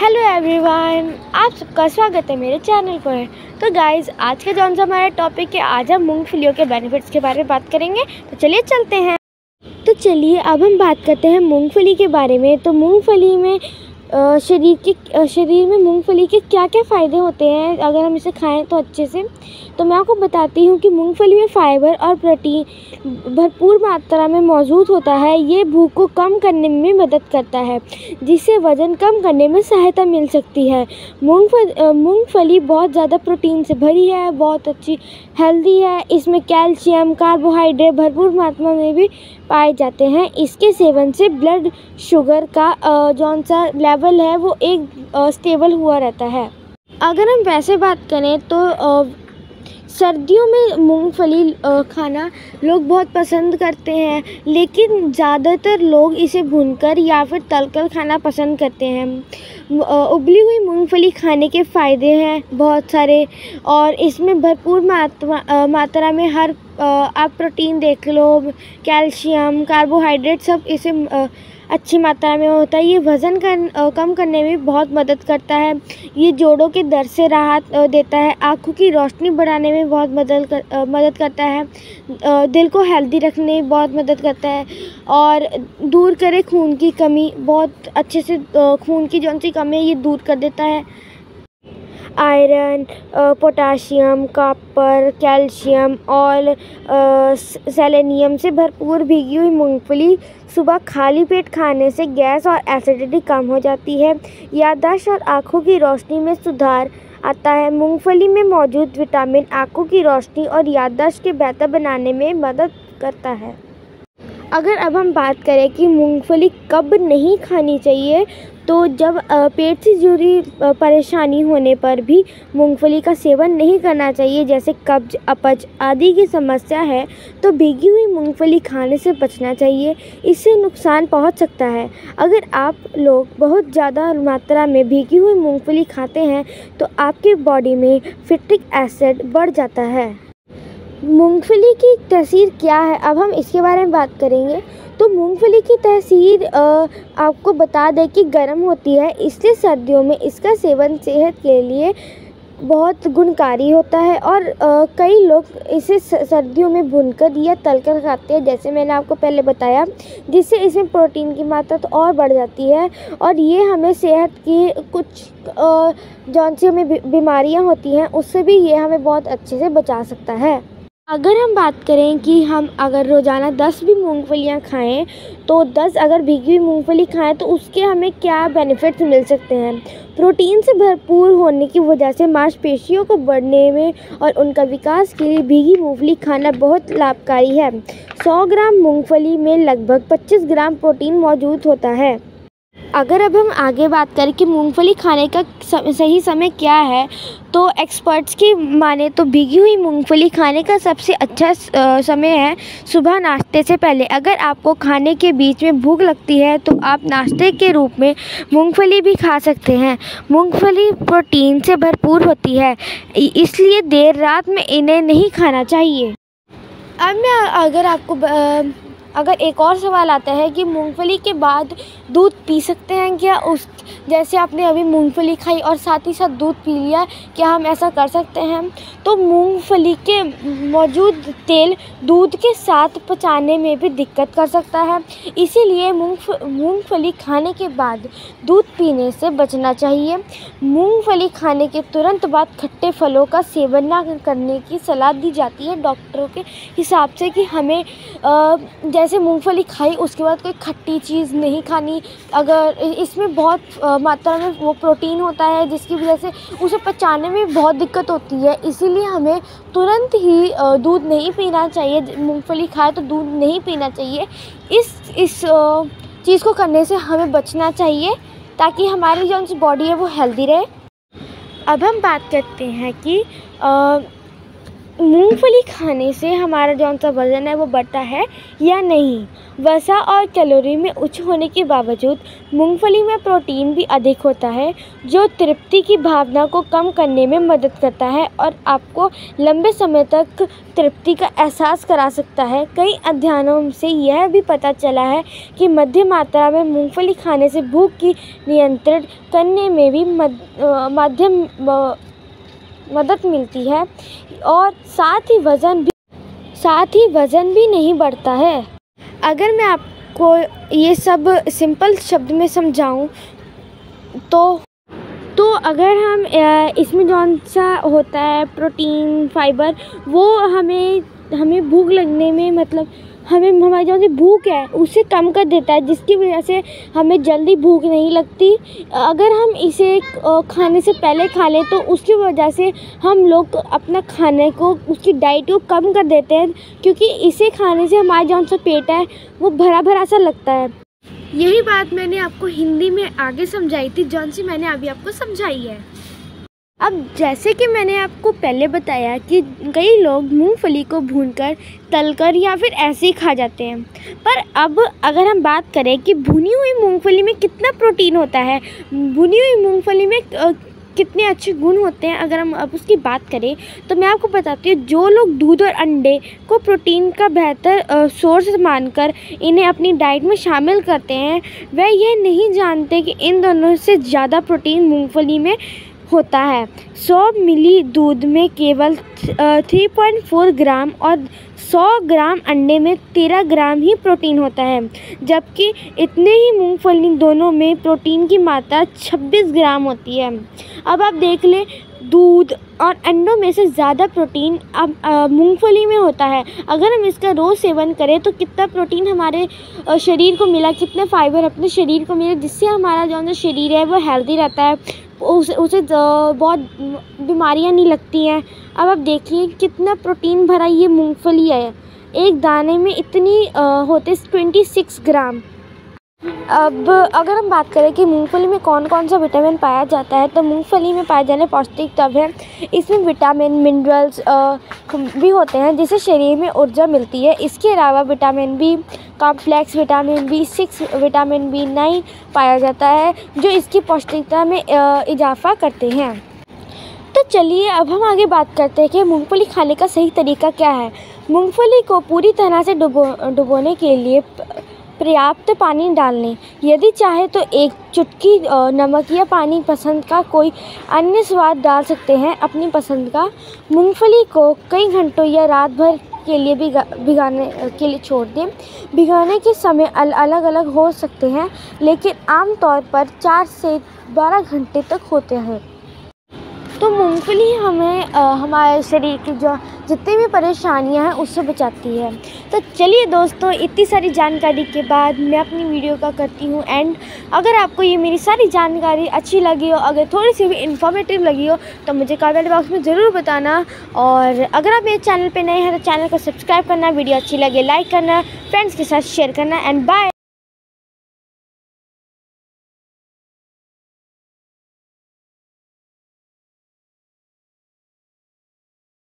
Hello everyone, आप सबका स्वागत है मेरे चैनल पर। तो गाइज़, आज का जौन सा हमारा टॉपिक है, आज हम मूंगफलियों के बेनिफिट्स के बारे में बात करेंगे। तो चलिए चलते हैं। तो चलिए अब हम बात करते हैं मूंगफली के बारे में। तो मूंगफली में शरीर में मूंगफली के क्या क्या फ़ायदे होते हैं अगर हम इसे खाएं तो अच्छे से। तो मैं आपको बताती हूँ कि मूंगफली में फाइबर और प्रोटीन भरपूर मात्रा में मौजूद होता है। ये भूख को कम करने में मदद करता है, जिससे वज़न कम करने में सहायता मिल सकती है। मूंगफली बहुत ज़्यादा प्रोटीन से भरी है, बहुत अच्छी हेल्दी है। इसमें कैल्शियम, कार्बोहाइड्रेट भरपूर मात्रा में भी पाए जाते हैं। इसके सेवन से ब्लड शुगर का जौन सा लेवल है वो एक स्टेबल हुआ रहता है। अगर हम वैसे बात करें तो सर्दियों में मूंगफली खाना लोग बहुत पसंद करते हैं, लेकिन ज़्यादातर लोग इसे भूनकर या फिर तलकर खाना पसंद करते हैं। उबली हुई मूंगफली खाने के फ़ायदे हैं बहुत सारे, और इसमें भरपूर मात्रा में आप प्रोटीन देख लो, कैल्शियम, कार्बोहाइड्रेट सब इसे अच्छी मात्रा में होता है। ये वज़न कम करने में बहुत मदद करता है। ये जोड़ों के दर्द से राहत देता है। आँखों की रोशनी बढ़ाने में बहुत मदद करता है। दिल को हेल्दी रखने में बहुत मदद करता है, और दूर करे खून की कमी। बहुत अच्छे से खून की जौन सी कमी है ये दूर कर देता है। आयरन, पोटाशियम, कॉपर, कैल्शियम और सेलेनियम से भरपूर भीगी हुई मूंगफली सुबह खाली पेट खाने से गैस और एसिडिटी कम हो जाती है। याददाश्त और आँखों की रोशनी में सुधार आता है। मूंगफली में मौजूद विटामिन आँखों की रोशनी और याददाश्त के बेहतर बनाने में मदद करता है। अगर अब हम बात करें कि मूंगफली कब नहीं खानी चाहिए, तो जब पेट से जुड़ी परेशानी होने पर भी मूंगफली का सेवन नहीं करना चाहिए, जैसे कब्ज, अपच आदि की समस्या है, तो भीगी हुई मूंगफली खाने से बचना चाहिए। इससे नुकसान पहुंच सकता है। अगर आप लोग बहुत ज़्यादा मात्रा में भीगी हुई मूंगफली खाते हैं तो आपकी बॉडी में फिट्रिक एसिड बढ़ जाता है। मूंगफली की तासीर क्या है, अब हम इसके बारे में बात करेंगे। तो मूंगफली की तासीर आपको बता दें कि गर्म होती है, इसलिए सर्दियों में इसका सेवन सेहत के लिए बहुत गुणकारी होता है। और कई लोग इसे सर्दियों में भूनकर या तलकर खाते हैं, जैसे मैंने आपको पहले बताया, जिससे इसमें प्रोटीन की मात्रा तो और बढ़ जाती है, और ये हमें सेहत की कुछ जौन सी हमें बीमारियां होती हैं उससे भी ये हमें बहुत अच्छे से बचा सकता है। अगर हम बात करें कि हम अगर रोज़ाना 10 भी मूंगफलियां खाएं, तो 10 अगर भीगी हुई मूंगफली खाएं तो उसके हमें क्या बेनिफिट्स मिल सकते हैं। प्रोटीन से भरपूर होने की वजह से मांसपेशियों को बढ़ने में और उनका विकास के लिए भीगी मूंगफली खाना बहुत लाभकारी है। 100 ग्राम मूंगफली में लगभग 25 ग्राम प्रोटीन मौजूद होता है। अगर अब हम आगे बात करें कि मूंगफली खाने का सही समय क्या है, तो एक्सपर्ट्स की माने तो भीगी हुई मूंगफली खाने का सबसे अच्छा समय है सुबह नाश्ते से पहले। अगर आपको खाने के बीच में भूख लगती है तो आप नाश्ते के रूप में मूंगफली भी खा सकते हैं। मूंगफली प्रोटीन से भरपूर होती है, इसलिए देर रात में इन्हें नहीं खाना चाहिए। अब मैं अगर एक और सवाल आता है कि मूंगफली के बाद दूध पी सकते हैं क्या, जैसे आपने अभी मूंगफली खाई और साथ ही साथ दूध पी लिया, क्या हम ऐसा कर सकते हैं? तो मूंगफली के मौजूद तेल दूध के साथ पचाने में भी दिक्कत कर सकता है, इसीलिए मूंगफली खाने के बाद दूध पीने से बचना चाहिए। मूंगफली खाने के तुरंत बाद खट्टे फलों का सेवन न करने की सलाह दी जाती है डॉक्टरों के हिसाब से, कि हमें जैसे मूंगफली खाई उसके बाद कोई खट्टी चीज़ नहीं खानी। अगर इसमें बहुत मात्रा में वो प्रोटीन होता है, जिसकी वजह से उसे पचाने में बहुत दिक्कत होती है, इसीलिए हमें तुरंत ही दूध नहीं पीना चाहिए। मूंगफली खाए तो दूध नहीं पीना चाहिए। इस चीज़ को करने से हमें बचना चाहिए, ताकि हमारी जो बॉडी है वो हेल्दी रहे। अब हम बात करते हैं कि मूंगफली खाने से हमारा जौन सा वज़न है वो बढ़ता है या नहीं। वसा और कैलोरी में उच्च होने के बावजूद मूंगफली में प्रोटीन भी अधिक होता है, जो तृप्ति की भावना को कम करने में मदद करता है और आपको लंबे समय तक तृप्ति का एहसास करा सकता है। कई अध्ययनों से यह भी पता चला है कि मध्यम मात्रा में मूंगफली खाने से भूख की नियंत्रित करने में भी मदद मिलती है और साथ ही वज़न भी नहीं बढ़ता है। अगर मैं आपको ये सब सिंपल शब्द में समझाऊं तो अगर हम इसमें जौन सा होता है प्रोटीन, फाइबर, वो हमें भूख लगने में मतलब हमारी जो सी भूख है उसे कम कर देता है, जिसकी वजह से हमें जल्दी भूख नहीं लगती। अगर हम इसे खाने से पहले खा लें तो उसकी वजह से हम लोग अपना खाने को, उसकी डाइट को कम कर देते हैं, क्योंकि इसे खाने से हमारा जौन सा पेट है वो भरा भरा सा लगता है। यही बात मैंने आपको हिंदी में आगे समझाई थी, जौन सी मैंने अभी आपको समझाई है। अब जैसे कि मैंने आपको पहले बताया कि कई लोग मूंगफली को भूनकर, तलकर या फिर ऐसे ही खा जाते हैं, पर अब अगर हम बात करें कि भुनी हुई मूंगफली में कितना प्रोटीन होता है, भुनी हुई मूंगफली में कितने अच्छे गुण होते हैं, अगर हम अब उसकी बात करें तो मैं आपको बताती हूँ। जो लोग दूध और अंडे को प्रोटीन का बेहतर सोर्स मानकर इन्हें अपनी डाइट में शामिल करते हैं, वह यह नहीं जानते कि इन दोनों से ज़्यादा प्रोटीन मूंगफली में होता है। 100 मिली दूध में केवल 3.4 ग्राम और 100 ग्राम अंडे में 13 ग्राम ही प्रोटीन होता है, जबकि इतने ही मूंगफली दोनों में प्रोटीन की मात्रा 26 ग्राम होती है। अब आप देख लें, दूध और अंडों में से ज़्यादा प्रोटीन अब मूंगफली में होता है। अगर हम इसका रोज़ सेवन करें तो कितना प्रोटीन हमारे शरीर को मिला, कितने फाइबर अपने शरीर को मिले, जिससे हमारा जो शरीर है वो हेल्दी रहता है, उसे बहुत बीमारियां नहीं लगती हैं। अब आप देखिए कितना प्रोटीन भरा ये मूंगफली है। एक दाने में इतनी होते 26 ग्राम। अब अगर हम बात करें कि मूंगफली में कौन कौन सा विटामिन पाया जाता है, तो मूंगफली में पाए जाने पौष्टिक तत्व है। इसमें विटामिन, मिनरल्स भी होते हैं, जिससे शरीर में ऊर्जा मिलती है। इसके अलावा vitamin B complex, vitamin B6, vitamin B9 पाया जाता है, जो इसकी पौष्टिकता में इजाफा करते हैं। तो चलिए अब हम आगे बात करते हैं कि मूंगफली खाने का सही तरीका क्या है। मूंगफली को पूरी तरह से डुबोने के लिए पर्याप्त पानी डाल लें। यदि चाहे तो एक चुटकी नमक या पानी पसंद का कोई अन्य स्वाद डाल सकते हैं अपनी पसंद का। मूंगफली को कई घंटों या रात भर के लिए भिगाने के लिए छोड़ दें। भिगाने के समय अलग अलग हो सकते हैं, लेकिन आमतौर पर 4 से 12 घंटे तक होते हैं। तो मूंगफली हमें हमारे शरीर की जो जितनी भी परेशानियां हैं उससे बचाती है। तो चलिए दोस्तों, इतनी सारी जानकारी के बाद मैं अपनी वीडियो का करती हूँ एंड। अगर आपको ये मेरी सारी जानकारी अच्छी लगी हो, अगर थोड़ी सी भी इन्फॉर्मेटिव लगी हो, तो मुझे कमेंट बॉक्स में ज़रूर बताना। और अगर आप मेरे चैनल पे नए हैं तो चैनल को सब्सक्राइब करना, वीडियो अच्छी लगे लाइक करना, फ्रेंड्स के साथ शेयर करना एंड बाय।